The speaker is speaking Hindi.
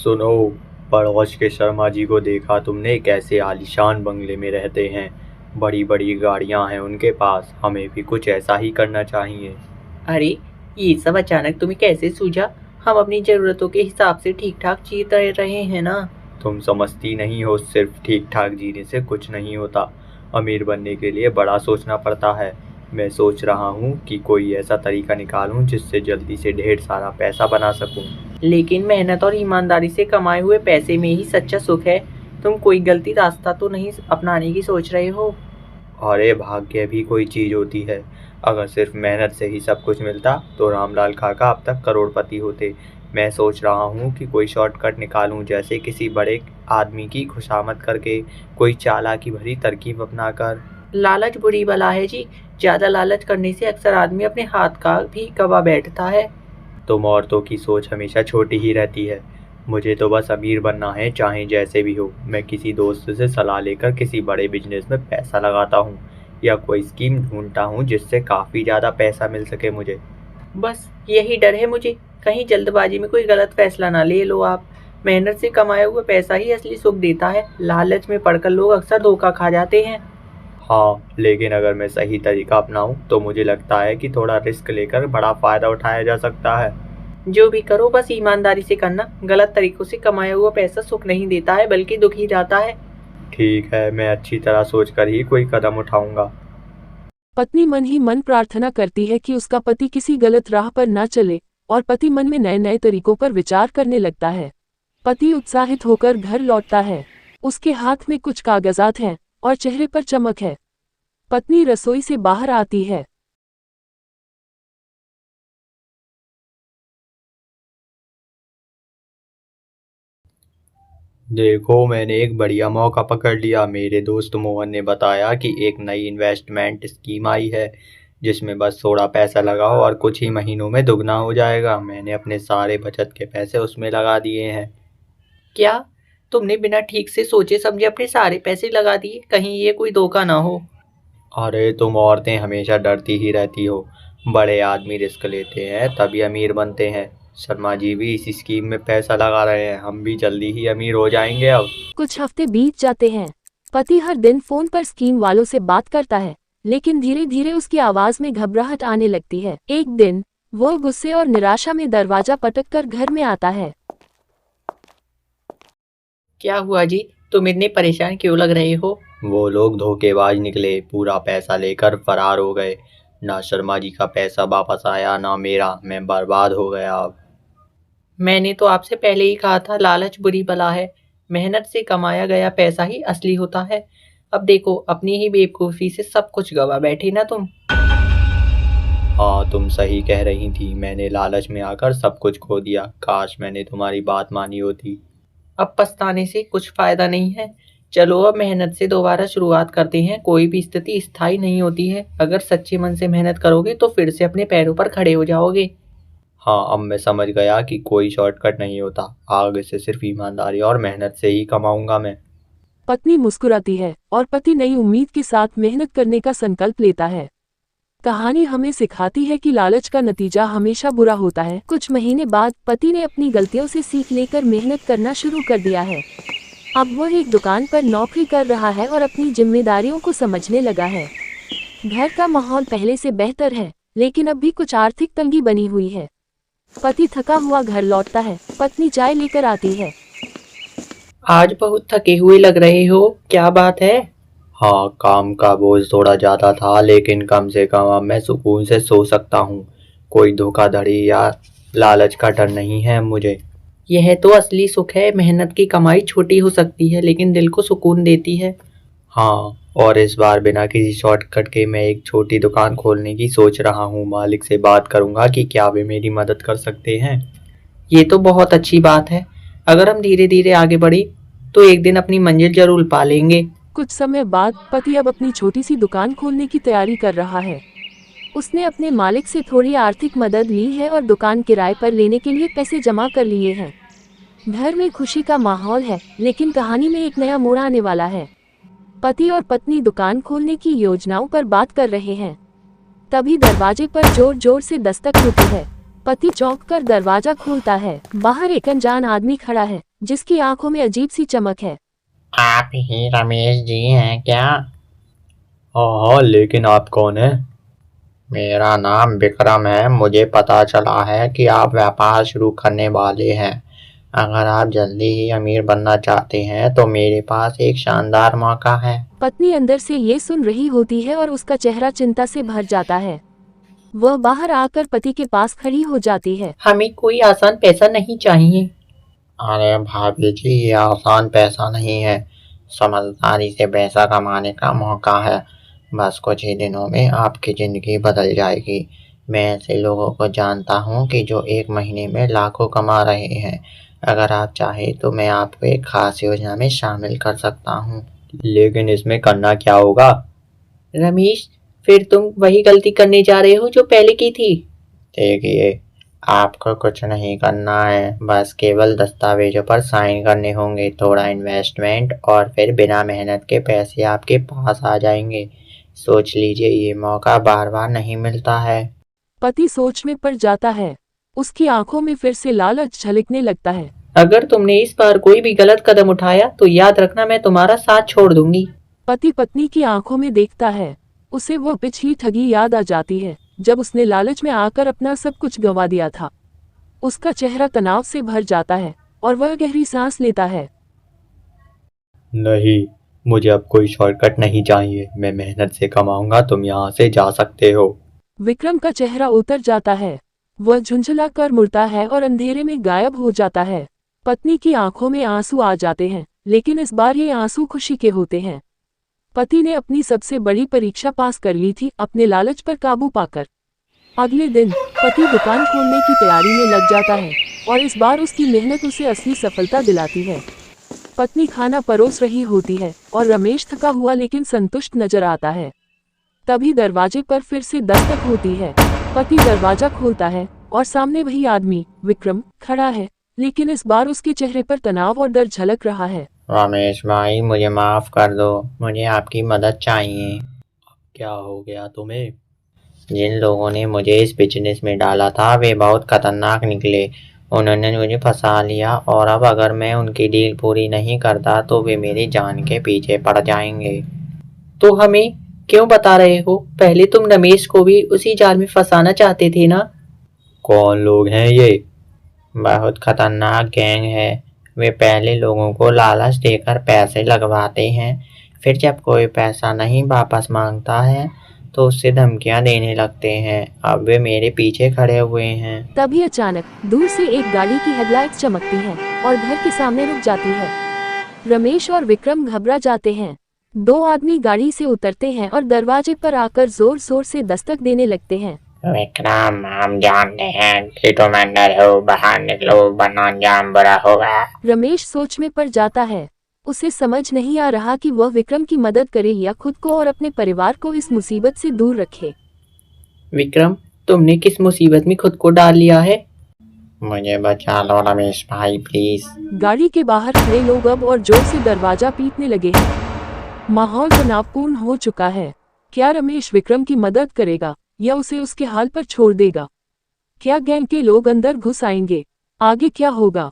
सुनो, पड़ोस के शर्मा जी को देखा तुमने? कैसे आलीशान बंगले में रहते हैं, बड़ी बड़ी गाड़ियां हैं उनके पास। हमें भी कुछ ऐसा ही करना चाहिए। अरे, ये सब अचानक तुम्हें कैसे सूझा? हम अपनी जरूरतों के हिसाब से ठीक ठाक जी रहे हैं ना। तुम समझती नहीं हो, सिर्फ ठीक ठाक जीने से कुछ नहीं होता। अमीर बनने के लिए बड़ा सोचना पड़ता है। मैं सोच रहा हूँ कि कोई ऐसा तरीका निकालूं जिससे जल्दी से ढेर सारा पैसा बना सकूं। लेकिन मेहनत और ईमानदारी से कमाए हुए पैसे में ही सच्चा सुख है। तुम कोई गलती रास्ता तो नहीं अपनाने की सोच रहे हो? अरे, भाग्य भी कोई चीज होती है। अगर सिर्फ मेहनत से ही सब कुछ मिलता तो रामलाल काका अब तक करोड़पति होते। मैं सोच रहा हूँ कि कोई शॉर्टकट निकालूं, जैसे किसी बड़े आदमी की खुशामद करके, कोई चालाकी भरी तरकीब अपनाकर। लालच बुरी बला है जी। ज्यादा लालच करने से अक्सर आदमी अपने हाथ का भी गवा बैठता है। तुम औरतों की सोच हमेशा छोटी ही रहती है। मुझे तो बस अमीर बनना है, चाहे जैसे भी हो। मैं किसी दोस्त से सलाह लेकर किसी बड़े बिजनेस में पैसा लगाता हूँ, या कोई स्कीम ढूंढता हूँ जिससे काफ़ी ज़्यादा पैसा मिल सके मुझे। बस यही डर है मुझे, कहीं जल्दबाजी में कोई गलत फैसला ना ले लो आप। मेहनत से कमाया हुआ पैसा ही असली सुख देता है। लालच में पड़कर लोग अक्सर धोखा खा जाते हैं। हाँ, लेकिन अगर मैं सही तरीका अपनाऊं तो मुझे लगता है कि थोड़ा रिस्क लेकर बड़ा फ़ायदा उठाया जा सकता है। जो भी करो बस ईमानदारी से करना। गलत तरीकों से कमाया हुआ पैसा सुख नहीं देता है, बल्कि दुख ही जाता है। ठीक है, मैं अच्छी तरह सोचकर ही कोई कदम उठाऊंगा। पत्नी मन ही मन प्रार्थना करती है कि उसका पति किसी गलत राह पर न चले, और पति मन में नए नए तरीकों पर विचार करने लगता है। पति उत्साहित होकर घर लौटता है। उसके हाथ में कुछ कागजात हैं और चेहरे पर चमक है। पत्नी रसोई से बाहर आती है। देखो, मैंने एक बढ़िया मौका पकड़ लिया। मेरे दोस्त मोहन ने बताया कि एक नई इन्वेस्टमेंट स्कीम आई है, जिसमें बस थोड़ा पैसा लगाओ और कुछ ही महीनों में दुगना हो जाएगा। मैंने अपने सारे बचत के पैसे उसमें लगा दिए हैं। क्या तुमने बिना ठीक से सोचे समझे अपने सारे पैसे लगा दिए? कहीं ये कोई धोखा ना हो। अरे, तुम औरतें हमेशा डरती ही रहती हो। बड़े आदमी रिस्क लेते हैं तभी अमीर बनते हैं। शर्मा जी भी इसी स्कीम में पैसा लगा रहे हैं। हम भी जल्दी ही अमीर हो जाएंगे अब। कुछ हफ्ते बीत जाते हैं। पति हर दिन फोन पर स्कीम वालों से बात करता है, लेकिन धीरे धीरे उसकी आवाज में घबराहट आने लगती है। एक दिन वो गुस्से और निराशा में दरवाजा पटककर घर में आता है। क्या हुआ जी? तुम इतने परेशान क्यों लग रहे हो? वो लोग धोखेबाज निकले, पूरा पैसा लेकर फरार हो गए। ना शर्मा जी का पैसा वापस आया, ना मेरा। मैं बर्बाद हो गया अब। मैंने तो आपसे पहले ही कहा था, लालच बुरी बला है। मेहनत से कमाया गया पैसा ही असली होता है। अब देखो, अपनी ही बेवकूफ़ी से सब कुछ गवा बैठे ना तुम। हाँ, तुम सही कह रही थी। मैंने लालच में आकर सब कुछ खो दिया। काश मैंने तुम्हारी बात मानी होती। अब पछताने से कुछ फायदा नहीं है। चलो अब मेहनत से दोबारा शुरुआत करते हैं। कोई भी स्थिति स्थायी नहीं होती है। अगर सच्चे मन से मेहनत करोगे तो फिर से अपने पैरों पर खड़े हो जाओगे। हाँ, अब मैं समझ गया कि कोई शॉर्टकट नहीं होता। आगे से सिर्फ ईमानदारी और मेहनत से ही कमाऊंगा मैं। पत्नी मुस्कुराती है और पति नई उम्मीद के साथ मेहनत करने का संकल्प लेता है। कहानी हमें सिखाती है कि लालच का नतीजा हमेशा बुरा होता है। कुछ महीने बाद पति ने अपनी गलतियों से सीख लेकर मेहनत करना शुरू कर दिया है। अब वह एक दुकान पर नौकरी कर रहा है और अपनी जिम्मेदारियों को समझने लगा है। घर का माहौल पहले से बेहतर है, लेकिन अब भी कुछ आर्थिक तंगी बनी हुई है। पति थका हुआ घर लौटता है। पत्नी चाय लेकर आती है। आज बहुत थके हुए लग रहे हो, क्या बात है? हाँ, काम का बोझ थोड़ा ज़्यादा था, लेकिन कम से कम अब मैं सुकून से सो सकता हूँ। कोई धोखाधड़ी या लालच का डर नहीं है मुझे। यह तो असली सुख है। मेहनत की कमाई छोटी हो सकती है, लेकिन दिल को सुकून देती है। हाँ, और इस बार बिना किसी शॉर्टकट के मैं एक छोटी दुकान खोलने की सोच रहा हूँ। मालिक से बात करूँगा कि क्या वे मेरी मदद कर सकते हैं। ये तो बहुत अच्छी बात है। अगर हम धीरे धीरे आगे बढ़े तो एक दिन अपनी मंजिल जरूर पा लेंगे। कुछ समय बाद पति अब अपनी छोटी सी दुकान खोलने की तैयारी कर रहा है। उसने अपने मालिक से थोड़ी आर्थिक मदद ली है और दुकान किराए पर लेने के लिए पैसे जमा कर लिए हैं। घर में खुशी का माहौल है, लेकिन कहानी में एक नया मोड़ आने वाला है। पति और पत्नी दुकान खोलने की योजनाओं पर बात कर रहे हैं। तभी दरवाजे पर जोर जोर से दस्तक होती है। पति चौंक कर दरवाजा खोलता है। बाहर एक अनजान आदमी खड़ा है जिसकी आंखों में अजीब सी चमक है। आप ही रमेश जी हैं क्या? हाँ, लेकिन आप कौन हैं? मेरा नाम विक्रम है। मुझे पता चला है कि आप व्यापार शुरू करने वाले हैं। अगर आप जल्दी ही अमीर बनना चाहते हैं तो मेरे पास एक शानदार मौका है। पत्नी अंदर से ये सुन रही होती है और उसका चेहरा चिंता से भर जाता है। वह बाहर आकर पति के पास खड़ी हो जाती है। हमें कोई आसान पैसा नहीं चाहिए। अरे भाभी जी, ये आसान पैसा नहीं है, समझदारी से पैसा कमाने का मौका है। बस कुछ ही दिनों में आपकी ज़िंदगी बदल जाएगी। मैं ऐसे लोगों को जानता हूँ कि जो एक महीने में लाखों कमा रहे हैं। अगर आप चाहें तो मैं आपको एक खास योजना में शामिल कर सकता हूँ। लेकिन इसमें करना क्या होगा? रमेश, फिर तुम वही गलती करने जा रहे हो जो पहले की थी। देखिए, आपको कुछ नहीं करना है, बस केवल दस्तावेजों पर साइन करने होंगे, थोड़ा इन्वेस्टमेंट और फिर बिना मेहनत के पैसे आपके पास आ जाएंगे। सोच लीजिए, ये मौका बार बार नहीं मिलता है। पति सोच में पड़ जाता है। उसकी आंखों में फिर से लालच झलकने लगता है। अगर तुमने इस बार कोई भी गलत कदम उठाया तो याद रखना, मैं तुम्हारा साथ छोड़ दूंगी। पति पत्नी की आंखों में देखता है। उसे वो पिछली ठगी याद आ जाती है जब उसने लालच में आकर अपना सब कुछ गंवा दिया था। उसका चेहरा तनाव से भर जाता है और वह गहरी सांस लेता है। नहीं, मुझे अब कोई शॉर्टकट नहीं चाहिए। मैं मेहनत से कमाऊंगा, तुम यहाँ से जा सकते हो। विक्रम का चेहरा उतर जाता है। वह झुंझला कर मुड़ता है और अंधेरे में गायब हो जाता है। पत्नी की आंखों में आंसू आ जाते हैं, लेकिन इस बार ये आंसू खुशी के होते हैं। पति ने अपनी सबसे बड़ी परीक्षा पास कर ली थी, अपने लालच पर काबू पाकर। अगले दिन पति दुकान खोलने की तैयारी में लग जाता है और इस बार उसकी मेहनत उसे असली सफलता दिलाती है। पत्नी खाना परोस रही होती है और रमेश थका हुआ लेकिन संतुष्ट नजर आता है। तभी दरवाजे पर फिर से दस्तक होती है। पति दरवाजा खोलता है और सामने वही आदमी विक्रम खड़ा है, लेकिन इस बार उसके चेहरे पर तनाव और डर झलक रहा है। रमेश भाई, मुझे माफ कर दो, मुझे आपकी मदद चाहिए। क्या हो गया तुम्हें? जिन लोगों ने मुझे इस बिजनेस में डाला था वे बहुत खतरनाक निकले। उन्होंने मुझे फंसा लिया और अब अगर मैं उनकी डील पूरी नहीं करता तो वे मेरी जान के पीछे पड़ जाएंगे। तो हमें क्यों बता रहे हो? पहले तुम रमेश को भी उसी जाल में फंसाना चाहते थे ना? कौन लोग हैं ये? बहुत खतरनाक गैंग है। वे पहले लोगों को लालच देकर पैसे लगवाते हैं, फिर जब कोई पैसा नहीं वापस मांगता है तो उससे धमकियां देने लगते हैं। अब वे मेरे पीछे खड़े हुए हैं। तभी अचानक दूर से एक गाड़ी की हेडलाइट चमकती है और घर के सामने रुक जाती है। रमेश और विक्रम घबरा जाते हैं। दो आदमी गाड़ी से उतरते हैं और दरवाजे पर आकर जोर जोर से दस्तक देने लगते हैं। विक्रम, हम जानते हैं कि तुम अंदर हो, बाहर निकलो वरना अंजाम बुरा होगा। रमेश सोच में पड़ जाता है। उसे समझ नहीं आ रहा कि वह विक्रम की मदद करे या खुद को और अपने परिवार को इस मुसीबत से दूर रखे। विक्रम, तुमने किस मुसीबत में खुद को डाल लिया है? मुझे बचा लो रमेश भाई, प्लीज। गाड़ी के बाहर खड़े लोग अब और जोर से दरवाजा पीटने लगे हैं। माहौल तनावपूर्ण हो चुका है। क्या रमेश विक्रम की मदद करेगा या उसे उसके हाल पर छोड़ देगा? क्या गैंग के लोग अंदर घुस आएंगे? आगे क्या होगा?